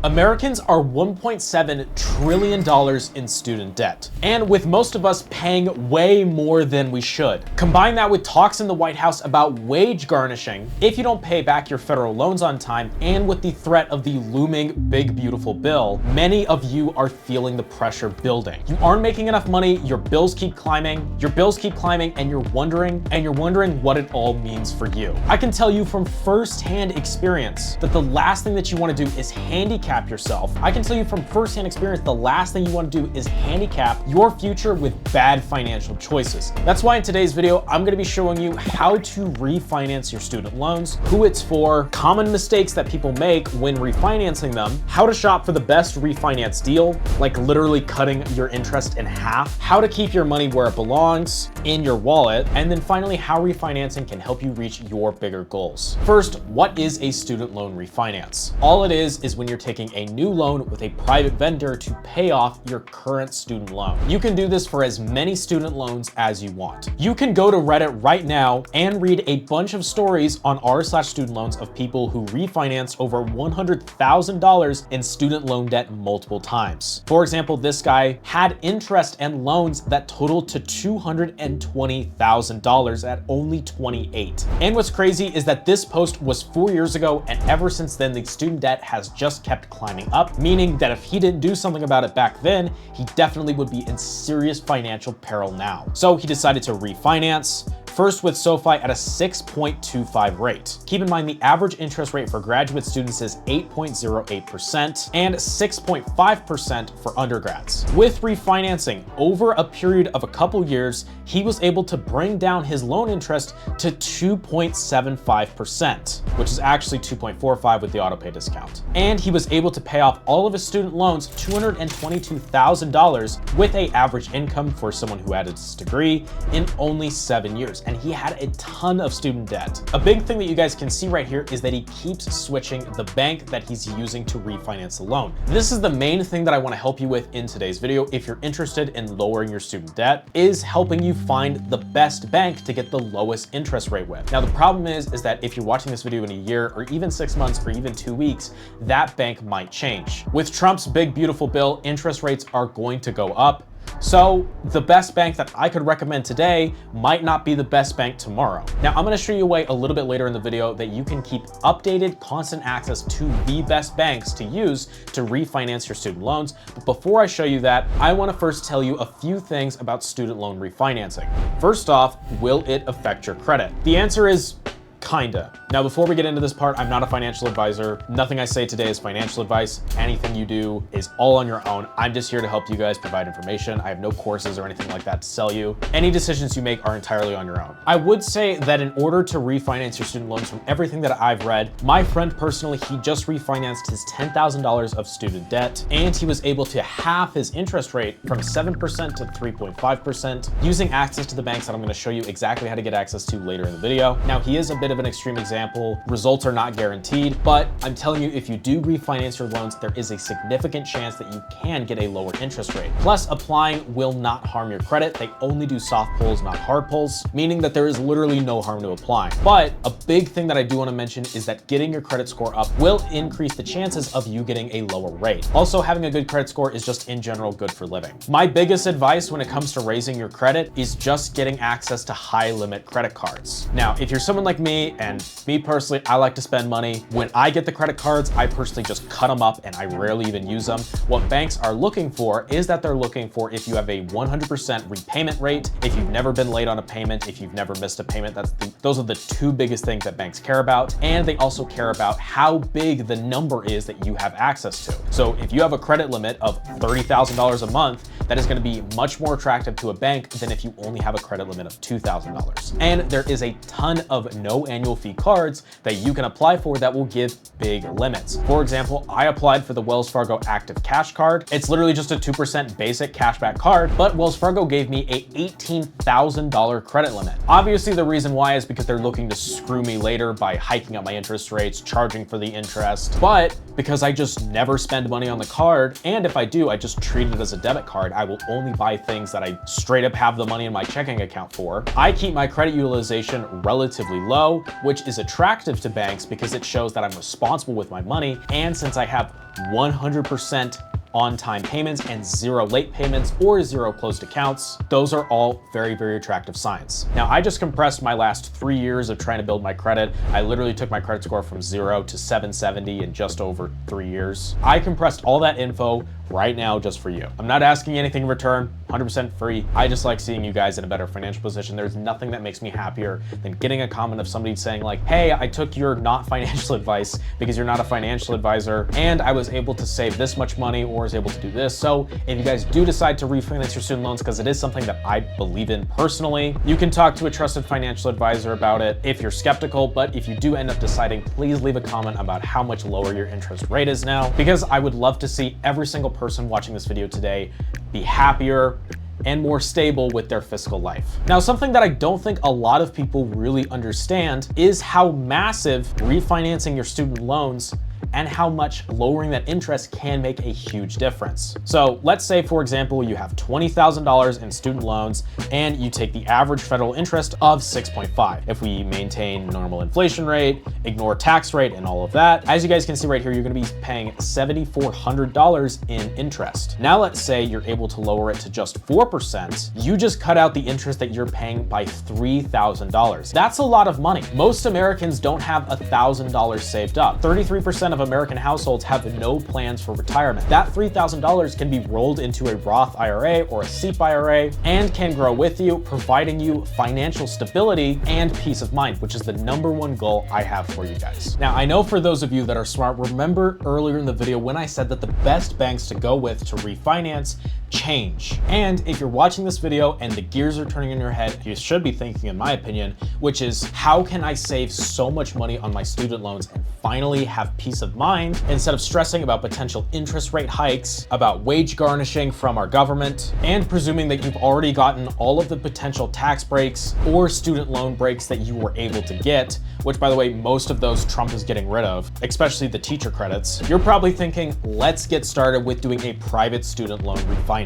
Americans are $1.7 trillion in student debt, and with most of us paying way more than we should. Combine that with talks in the White House about wage garnishing if you don't pay back your federal loans on time, and with the threat of the looming big beautiful bill, many of you are feeling the pressure building. You aren't making enough money, your bills keep climbing, and you're wondering what it all means for you. I can tell you from firsthand experience that the last thing that you want to do is handicap yourself. I can tell you from firsthand experience, the last thing you want to do is handicap your future with bad financial choices. That's why in today's video, I'm going to be showing you how to refinance your student loans, who it's for, common mistakes that people make when refinancing them, how to shop for the best refinance deal, like literally cutting your interest in half, how to keep your money where it belongs, in your wallet, and then finally how refinancing can help you reach your bigger goals. First, what is a student loan refinance? All it is when you're taking a new loan with a private vendor to pay off your current student loan. You can do this for as many student loans as you want. You can go to Reddit right now and read a bunch of stories on r/student loans of people who refinanced over $100,000 in student loan debt multiple times. For example, this guy had interest and loans that totaled to $220,000 at only 28. And what's crazy is that this post was 4 years ago, and ever since then, the student debt has just kept climbing up, meaning that if he didn't do something about it back then, he definitely would be in serious financial peril now. So he decided to refinance, first with SoFi at a 6.25 rate. Keep in mind the average interest rate for graduate students is 8.08% and 6.5% for undergrads. With refinancing, over a period of a couple years, he was able to bring down his loan interest to 2.75%, which is actually 2.45 with the autopay discount. And he was able to pay off all of his student loans, $222,000, with an average income for someone who had his degree in only 7 years. And he had a ton of student debt. A big thing that you guys can see right here is that he keeps switching the bank that he's using to refinance the loan. This is the main thing that I want to help you with in today's video. If you're interested in lowering your student debt, is helping you find the best bank to get the lowest interest rate with. Now, the problem is that if you're watching this video in a year or even 6 months or even 2 weeks, that bank might change. With Trump's big beautiful bill, interest rates are going to go up. So the best bank that I could recommend today might not be the best bank tomorrow. Now, I'm going to show you a way a little bit later in the video that you can keep updated, constant access to the best banks to use to refinance your student loans. But before I show you that, I want to first tell you a few things about student loan refinancing. First off, will it affect your credit? The answer is kinda. Now, before we get into this part, I'm not a financial advisor. Nothing I say today is financial advice. Anything you do is all on your own. I'm just here to help you guys provide information. I have no courses or anything like that to sell you. Any decisions you make are entirely on your own. I would say that in order to refinance your student loans, from everything that I've read, my friend personally, he just refinanced his $10,000 of student debt, and he was able to halve his interest rate from 7% to 3.5% using access to the banks that I'm going to show you exactly how to get access to later in the video. Now, he is a bit of an extreme example. Results are not guaranteed, but I'm telling you, if you do refinance your loans, there is a significant chance that you can get a lower interest rate. Plus, applying will not harm your credit. They only do soft pulls, not hard pulls, meaning that there is literally no harm to applying. But a big thing that I do want to mention is that getting your credit score up will increase the chances of you getting a lower rate. Also, having a good credit score is just in general good for living. My biggest advice when it comes to raising your credit is just getting access to high limit credit cards. Now, if you're someone like me, and me personally, I like to spend money. When I get the credit cards, I personally just cut them up and I rarely even use them. What banks are looking for is that they're looking for if you have a 100% repayment rate, if you've never been late on a payment, if you've never missed a payment. Those are the two biggest things that banks care about. And they also care about how big the number is that you have access to. So if you have a credit limit of $30,000 a month, that is going to be much more attractive to a bank than if you only have a credit limit of $2,000. And there is a ton of no annual fee cards that you can apply for that will give big limits. For example, I applied for the Wells Fargo Active Cash Card. It's literally just a 2% basic cashback card, but Wells Fargo gave me a $18,000 credit limit. Obviously, the reason why is because they're looking to screw me later by hiking up my interest rates, charging for the interest. But because I just never spend money on the card, and if I do, I just treat it as a debit card, I will only buy things that I straight up have the money in my checking account for. I keep my credit utilization relatively low, which is attractive to banks because it shows that I'm responsible with my money. And since I have 100% on-time payments and 0 late payments or 0 closed accounts, those are all very, very attractive signs. Now, I just compressed my last 3 years of trying to build my credit. I literally took my credit score from 0 to 770 in just over 3 years. I compressed all that info right now just for you. I'm not asking anything in return, 100% free. I just like seeing you guys in a better financial position. There's nothing that makes me happier than getting a comment of somebody saying like, hey, I took your not financial advice because you're not a financial advisor and I was able to save this much money or was able to do this. So if you guys do decide to refinance your student loans, because it is something that I believe in personally, you can talk to a trusted financial advisor about it if you're skeptical. But if you do end up deciding, please leave a comment about how much lower your interest rate is now, because I would love to see every single person watching this video today be happier and more stable with their fiscal life. Now, something that I don't think a lot of people really understand is how massive refinancing your student loans and how much lowering that interest can make a huge difference. So let's say, for example, you have $20,000 in student loans and you take the average federal interest of 6.5. If we maintain normal inflation rate, ignore tax rate and all of that, as you guys can see right here, you're gonna be paying $7,400 in interest. Now let's say you're able to lower it to just 4%. You just cut out the interest that you're paying by $3,000. That's a lot of money. Most Americans don't have $1,000 saved up. 33% of American households have no plans for retirement. That $3,000 can be rolled into a Roth IRA or a SEP IRA and can grow with you, providing you financial stability and peace of mind, which is the #1 goal I have for you guys. Now, I know for those of you that are smart, remember earlier in the video when I said that the best banks to go with to refinance change. And if you're watching this video and the gears are turning in your head, you should be thinking, in my opinion, which is how can I save so much money on my student loans and finally have peace of mind instead of stressing about potential interest rate hikes, about wage garnishing from our government, and presuming that you've already gotten all of the potential tax breaks or student loan breaks that you were able to get, which by the way, most of those Trump is getting rid of, especially the teacher credits. You're probably thinking, let's get started with doing a private student loan refinance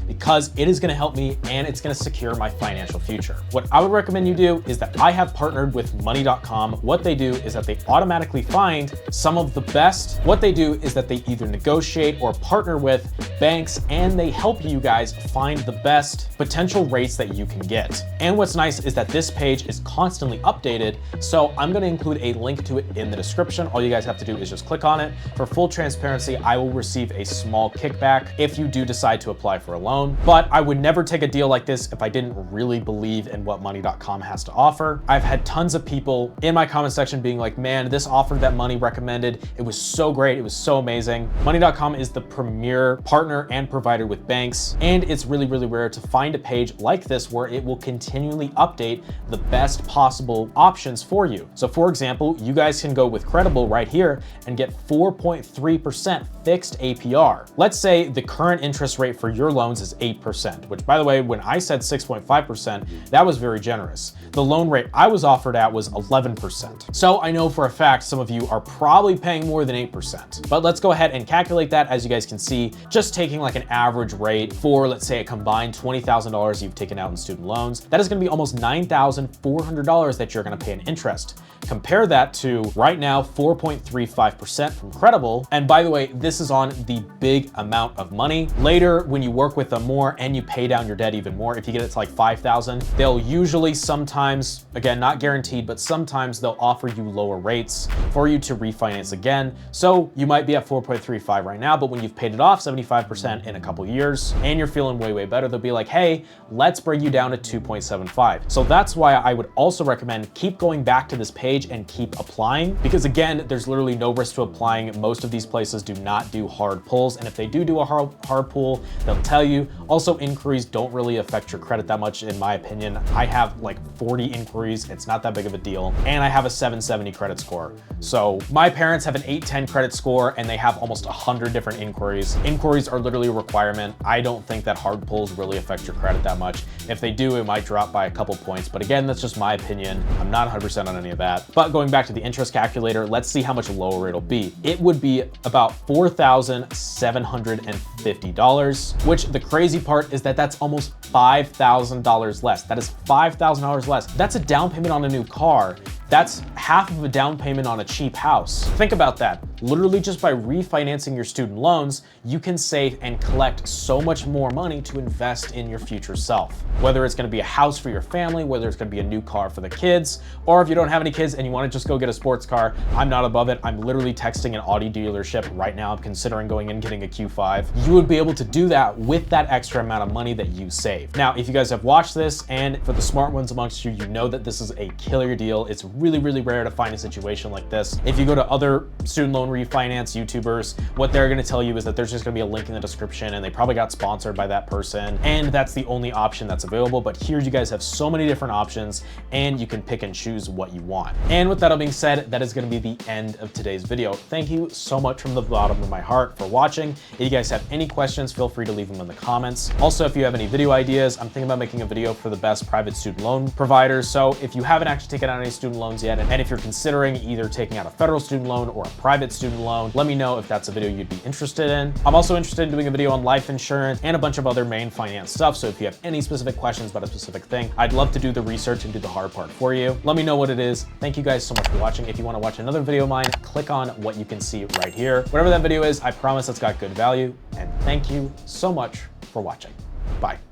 because it is gonna help me and it's gonna secure my financial future. What I would recommend you do is that I have partnered with money.com. What they do is that they automatically find some of the best. What they do is that they either negotiate or partner with banks and they help you guys find the best potential rates that you can get. And what's nice is that this page is constantly updated. So I'm gonna include a link to it in the description. All you guys have to do is just click on it. For full transparency, I will receive a small kickback if you do decide to apply for a loan, but I would never take a deal like this if I didn't really believe in what money.com has to offer. I've had tons of people in my comment section being like, man, this offer that Money recommended, it was so great, it was so amazing. Money.com is the premier partner and provider with banks, and it's really, really rare to find a page like this where it will continually update the best possible options for you. So for example, you guys can go with Credible right here and get 4.3% fixed APR. Let's say the current interest rate for your loans is 8%, which by the way, when I said 6.5%, that was very generous. The loan rate I was offered at was 11%. So I know for a fact some of you are probably paying more than 8%, but let's go ahead and calculate that. As you guys can see, just taking like an average rate for, let's say, a combined $20,000 you've taken out in student loans, that is gonna be almost $9,400 that you're gonna pay in interest. Compare that to right now, 4.35% from Credible. And by the way, this is on the big amount of money. Later, when you work with them more and you pay down your debt even more, if you get it to like 5,000, they'll usually sometimes, again, not guaranteed, but sometimes they'll offer you lower rates for you to refinance again. So you might be at 4.35 right now, but when you've paid it off 75% in a couple years and you're feeling way, way better, they'll be like, hey, let's bring you down to 2.75. So that's why I would also recommend keep going back to this page and keep applying, because again, there's literally no risk to applying. Most of these places do not do hard pulls, and if they do a hard pull, they'll tell you. Also, inquiries don't really affect your credit that much, in my opinion. I have like 40 inquiries. It's not that big of a deal, and I have a 770 credit score. So my parents have an 810 credit score and they have almost 100 different inquiries. Inquiries are literally a requirement. I don't think that hard pulls really affect your credit that much. If they do, it might drop by a couple points, but again, that's just my opinion. I'm not 100% on any of that. But going back to the interest calculator, let's see how much lower it'll be. It would be about $4,750, which the crazy part is that that's almost $5,000 less. That is $5,000 less. That's a down payment on a new car. That's half of a down payment on a cheap house. Think about that. Literally just by refinancing your student loans, you can save and collect so much more money to invest in your future self. Whether it's gonna be a house for your family, whether it's gonna be a new car for the kids, or if you don't have any kids and you wanna just go get a sports car, I'm not above it. I'm literally texting an Audi dealership right now. I'm considering going and getting a Q5. You would be able to do that with that extra amount of money that you save. Now, if you guys have watched this, and for the smart ones amongst you, you know that this is a killer deal. It's really, really rare to find a situation like this. If you go to other student loan refinance YouTubers, what they're gonna tell you is that there's just gonna be a link in the description and they probably got sponsored by that person. And that's the only option that's available. But here you guys have so many different options and you can pick and choose what you want. And with that all being said, that is gonna be the end of today's video. Thank you so much from the bottom of my heart for watching. If you guys have any questions, feel free to leave them in the comments. Also, if you have any video ideas, I'm thinking about making a video for the best private student loan providers. So if you haven't actually taken out any student loans yet, and if you're considering either taking out a federal student loan or a private student loan, let me know if that's a video you'd be interested in. I'm also interested in doing a video on life insurance and a bunch of other main finance stuff. So if you have any specific questions about a specific thing, I'd love to do the research and do the hard part for you. Let me know what it is. Thank you guys so much for watching. If you want to watch another video of mine, click on what you can see right here. Whatever that video is, I promise it's got good value. And thank you so much for watching. Bye.